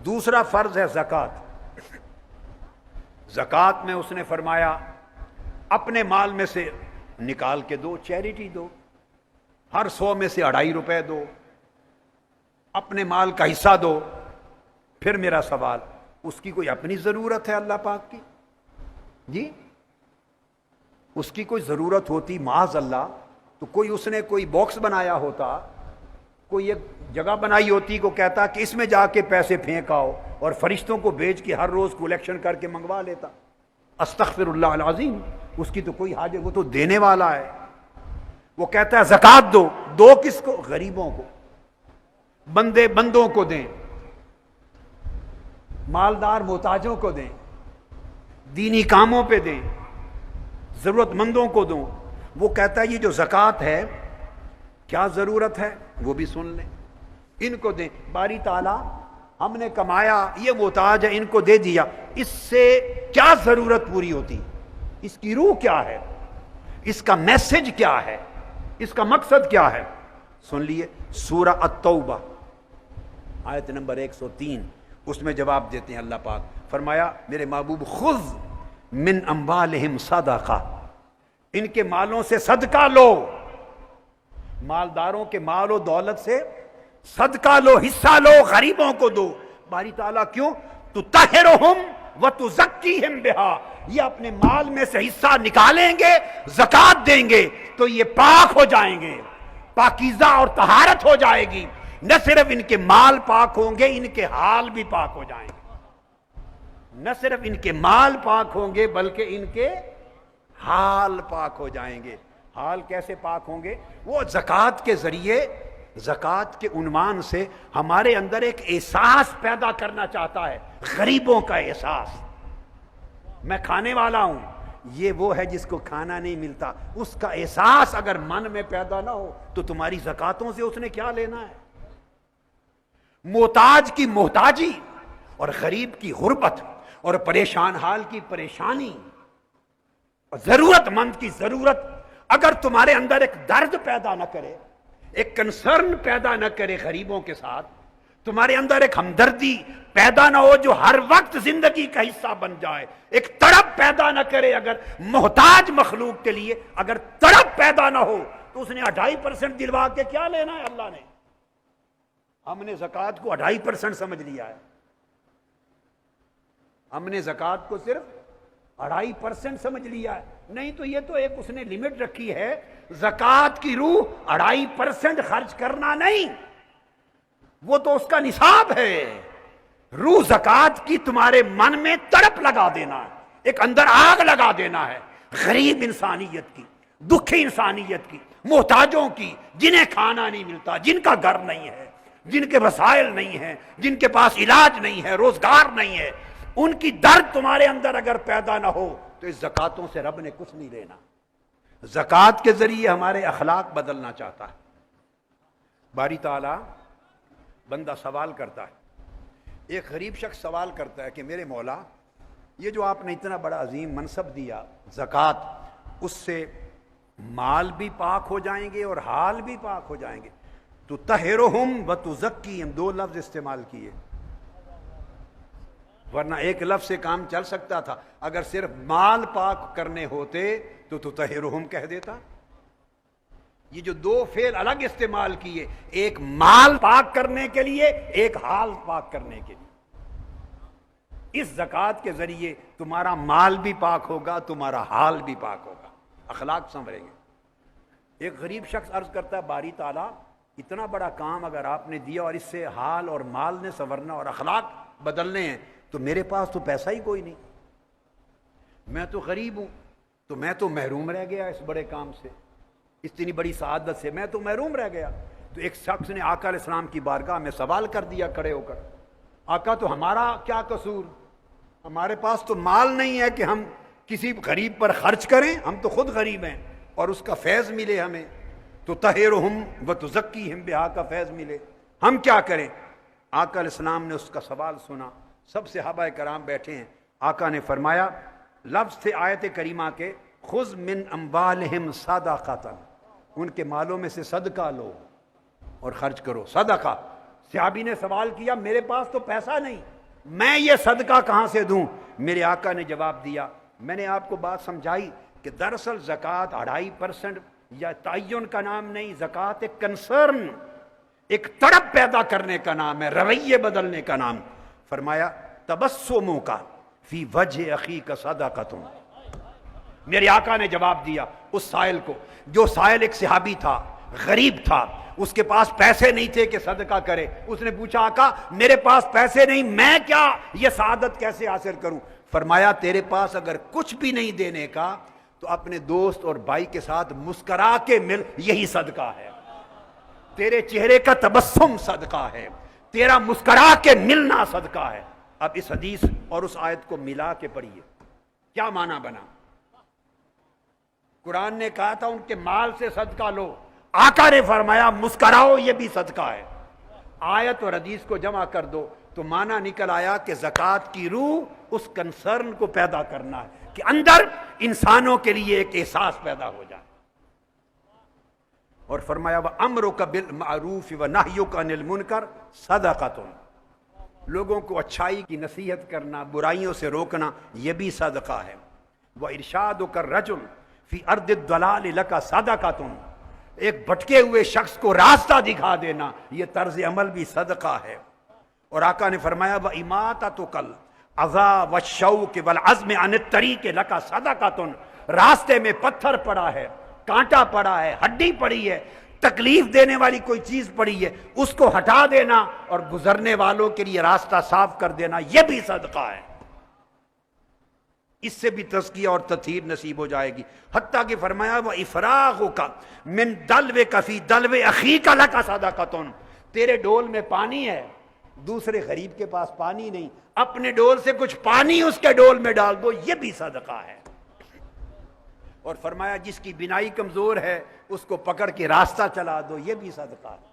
دوسرا فرض ہے زکوٰۃ. زکوٰۃ میں اس نے فرمایا اپنے مال میں سے نکال کے دو، چیریٹی دو، ہر 100 میں سے 2.5 روپے دو، اپنے مال کا حصہ دو. پھر میرا سوال، اس کی کوئی اپنی ضرورت ہے اللہ پاک کی؟ جی اس کی کوئی ضرورت ہوتی معاذ اللہ تو کوئی اس نے کوئی باکس بنایا ہوتا، کوئی ایک جگہ بنائی ہوتی کو کہتا کہ اس میں جا کے پیسے پھینک آؤ اور فرشتوں کو بھیج کے ہر روز کلیکشن کر کے منگوا لیتا. استغفر اللہ العظیم. اس کی تو کوئی حاجت، وہ تو دینے والا ہے. وہ کہتا ہے زکوٰۃ دو. دو کس کو؟ غریبوں کو، بندوں کو دیں، مالدار محتاجوں کو دیں، دینی کاموں پہ دیں، ضرورت مندوں کو دوں. وہ کہتا ہے یہ جو زکوٰۃ ہے کیا ضرورت ہے وہ بھی سن لیں، ان کو دیں. باری تعالیٰ ہم نے کمایا، یہ محتاج ہے، ان کو دے دیا، اس سے کیا ضرورت پوری ہوتی؟ اس کی روح کیا ہے؟ اس کا میسج کیا ہے؟ اس کا مقصد کیا ہے؟ سن لیے سورہ التوبہ آیت نمبر 103. اس میں جواب دیتے ہیں اللہ پاک. فرمایا میرے محبوب خذ من اموالہم صدقہ، ان کے مالوں سے صدقہ لو، مالداروں کے مال و دولت سے صدقہ لو، حصہ لو، غریبوں کو دو. باری تعالیٰ کیوں؟ تطہرہم وتزکیہم بہا، یہ اپنے مال میں سے حصہ نکالیں گے، زکوٰۃ دیں گے تو یہ پاک ہو جائیں گے، پاکیزہ اور طہارت ہو جائے گی. نہ صرف ان کے مال پاک ہوں گے، ان کے حال بھی پاک ہو جائیں گے. نہ صرف ان کے مال پاک ہوں گے بلکہ ان کے حال پاک ہو جائیں گے. حال کیسے پاک ہوں گے؟ وہ زکوٰۃ کے ذریعے، زکوٰۃ کے عنوان سے ہمارے اندر ایک احساس پیدا کرنا چاہتا ہے، غریبوں کا احساس. میں کھانے والا ہوں، یہ وہ ہے جس کو کھانا نہیں ملتا، اس کا احساس اگر من میں پیدا نہ ہو تو تمہاری زکوٰۃوں سے اس نے کیا لینا ہے؟ محتاج کی محتاجی اور غریب کی غربت اور پریشان حال کی پریشانی اور ضرورت مند کی ضرورت اگر تمہارے اندر ایک درد پیدا نہ کرے، ایک کنسرن پیدا نہ کرے غریبوں کے ساتھ، تمہارے اندر ایک ہمدردی پیدا نہ ہو جو ہر وقت زندگی کا حصہ بن جائے، ایک تڑپ پیدا نہ کرے اگر محتاج مخلوق کے لیے، اگر تڑپ پیدا نہ ہو تو اس نے 2.5% دلوا کے کیا لینا ہے اللہ نے؟ ہم نے زکوٰۃ کو 2.5% سمجھ لیا ہے. ہم نے زکوٰۃ کو صرف 2.5% سمجھ لیا ہے. نہیں تو یہ تو ایک اس نے لمٹ رکھی ہے. زکوٰۃ کی روح 2.5% خرچ کرنا نہیں، وہ تو اس کا نصاب ہے. روح زکوٰۃ کی تمہارے من میں تڑپ لگا دینا ہے، ایک اندر آگ لگا دینا ہے، غریب انسانیت کی، دکھی انسانیت کی، محتاجوں کی، جنہیں کھانا نہیں ملتا، جن کا گھر نہیں ہے، جن کے وسائل نہیں ہیں، جن کے پاس علاج نہیں ہے، روزگار نہیں ہے، ان کی درد تمہارے اندر اگر پیدا نہ ہو تو اس زکوٰۃوں سے رب نے کچھ نہیں لینا. زکوٰۃ کے ذریعے ہمارے اخلاق بدلنا چاہتا ہے. باری تعالیٰ بندہ سوال کرتا ہے، ایک غریب شخص سوال کرتا ہے کہ میرے مولا، یہ جو آپ نے اتنا بڑا عظیم منصب دیا زکوٰۃ، اس سے مال بھی پاک ہو جائیں گے اور حال بھی پاک ہو جائیں گے. تو تطہرہم وتزکیہم، 2 لفظ استعمال کیے، ورنہ ایک لفظ سے کام چل سکتا تھا. اگر صرف مال پاک کرنے ہوتے تو تطہرہم کہہ دیتا. یہ جو 2 فعل الگ استعمال کیے، ایک مال پاک کرنے کے لیے، ایک حال پاک کرنے کے لیے. اس زکوٰۃ کے ذریعے تمہارا مال بھی پاک ہوگا، تمہارا حال بھی پاک ہوگا، اخلاق سنوریں گے. ایک غریب شخص عرض کرتا ہے باری تعالیٰ اتنا بڑا کام اگر آپ نے دیا اور اس سے حال اور مال نے سنورنا اور اخلاق بدلنے ہیں تو میرے پاس تو پیسہ ہی کوئی نہیں، میں تو غریب ہوں، تو میں تو محروم رہ گیا اس بڑے کام سے، اتنی بڑی سعادت سے میں تو محروم رہ گیا. تو ایک شخص نے آقا علیہ السلام کی بارگاہ میں سوال کر دیا کھڑے ہو کر، آقا تو ہمارا کیا قصور؟ ہمارے پاس تو مال نہیں ہے کہ ہم کسی غریب پر خرچ کریں، ہم تو خود غریب ہیں اور اس کا فیض ملے ہمیں، تو تطہرہم وتزکیہم بہا کا فیض ملے، ہم کیا کریں؟ آقا علیہ السلام نے اس کا سوال سنا، سب صحابہ کرام بیٹھے ہیں. آقا نے فرمایا، لفظ تھے آیت کریمہ کے، خذ من اموالہم صدقۃ، ان کے مالوں میں سے صدقہ لو اور خرچ کرو. صدقہ، صحابی نے سوال کیا میرے پاس تو پیسہ نہیں، میں یہ صدقہ کہاں سے دوں؟ میرے آقا نے جواب دیا، میں نے آپ کو بات سمجھائی کہ دراصل زکوٰۃ 2.5% یا تعین کا نام نہیں، زکوٰۃ ایک کنسرن، ایک تڑپ پیدا کرنے کا نام ہے، رویے بدلنے کا نام۔ فرمایا تبسموں کا فی وجہ اخیک صدقۃ۔ میرے آقا نے جواب دیا اس سائل کو، جو سائل ایک صحابی تھا، غریب تھا، اس کے پاس پیسے نہیں تھے کہ صدقہ کرے۔ اس نے پوچھا آقا میرے پاس پیسے نہیں، میں کیا یہ سعادت کیسے حاصل کروں؟ فرمایا تیرے پاس اگر کچھ بھی نہیں دینے کا تو اپنے دوست اور بھائی کے ساتھ مسکرا کے مل، یہی صدقہ ہے۔ تیرے چہرے کا تبسم صدقہ ہے، تیرا مسکرا کے ملنا صدقہ ہے۔ اب اس حدیث اور اس آیت کو ملا کے پڑھیے، کیا معنی بنا؟ قرآن نے کہا تھا ان کے مال سے صدقہ لو، آقا نے فرمایا مسکراؤ، یہ بھی صدقہ ہے۔ آیت اور حدیث کو جمع کر دو تو معنی نکل آیا کہ زکوٰۃ کی روح اس کنسرن کو پیدا کرنا ہے کہ اندر انسانوں کے لیے ایک احساس پیدا ہو جائے۔ اور فرمایا وَأَمْرُكَ بِالْمَعْرُوفِ وَنَهْيُكَ عَنِ الْمُنْكَرِ صَدَقَةٌ، لوگوں کو اچھائی کی نصیحت کرنا، برائیوں سے روکنا، یہ بھی صدقہ ہے۔ وَإِرْشَادُكَ الرَّجُلِ فِي أَرْضِ الضَّلَالِ لَكَ صَدَقَةٌ، ایک بھٹکے ہوئے شخص کو راستہ دکھا دینا، یہ طرز عمل بھی صدقہ ہے۔ اور آقا نے فرمایا وَإِمَاتَتُكَ الْأَذَى وَالشَّوْكِ وَالْعَزْمِ عَنِ الطَّرِيقِ لَكَ صَدَقَةٌ، راستے میں پتھر پڑا ہے، کانٹا پڑا ہے، ہڈی پڑی ہے، تکلیف دینے والی کوئی چیز پڑی ہے، اس کو ہٹا دینا اور گزرنے والوں کے لیے راستہ صاف کر دینا، یہ بھی صدقہ ہے۔ اس سے بھی تزکیہ اور تطہیر نصیب ہو جائے گی۔ حتیٰ کہ فرمایا وَإِفْرَاغُكَ مِن دَلْوِكَ فِي دَلْوِ أَخِيكَ لَكَ صَدَقَةٌ، تیرے ڈول میں پانی ہے، دوسرے غریب کے پاس پانی نہیں، اپنے ڈول سے کچھ پانی اس کے ڈول میں ڈال دو، یہ بھی صدقہ ہے۔ اور فرمایا جس کی بینائی کمزور ہے اس کو پکڑ کے راستہ چلا دو، یہ بھی صدقہ ہے۔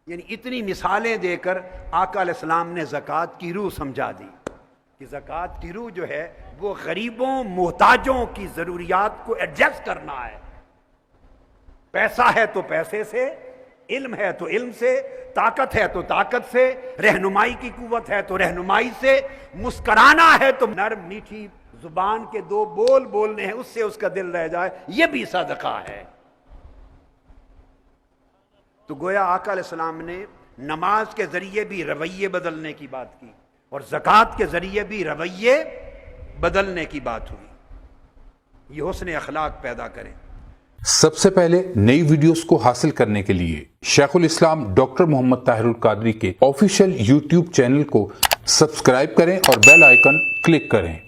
یعنی اتنی مثالیں دے کر آقا علیہ السلام نے زکوٰۃ کی روح سمجھا دی کہ زکوٰۃ کی روح جو ہے وہ غریبوں محتاجوں کی ضروریات کو ایڈجسٹ کرنا ہے۔ پیسہ ہے تو پیسے سے، علم ہے تو علم سے، طاقت ہے تو طاقت سے، رہنمائی کی قوت ہے تو رہنمائی سے، مسکرانا ہے تو نرم میٹھی زبان کے دو بول بولنے ہیں، اس سے اس کا دل رہ جائے، یہ بھی صدقہ ہے۔ تو گویا آقا علیہ السلام نے نماز کے ذریعے بھی رویے بدلنے کی بات کی اور زکوٰۃ کے ذریعے بھی رویے بدلنے کی بات ہوئی، یہ حسن اخلاق پیدا کریں۔ سب سے پہلے نئی ویڈیوز کو حاصل کرنے کے لیے شیخ الاسلام ڈاکٹر محمد طاہر القادری کے آفیشیل یوٹیوب چینل کو سبسکرائب کریں اور بیل آئیکن کلک کریں۔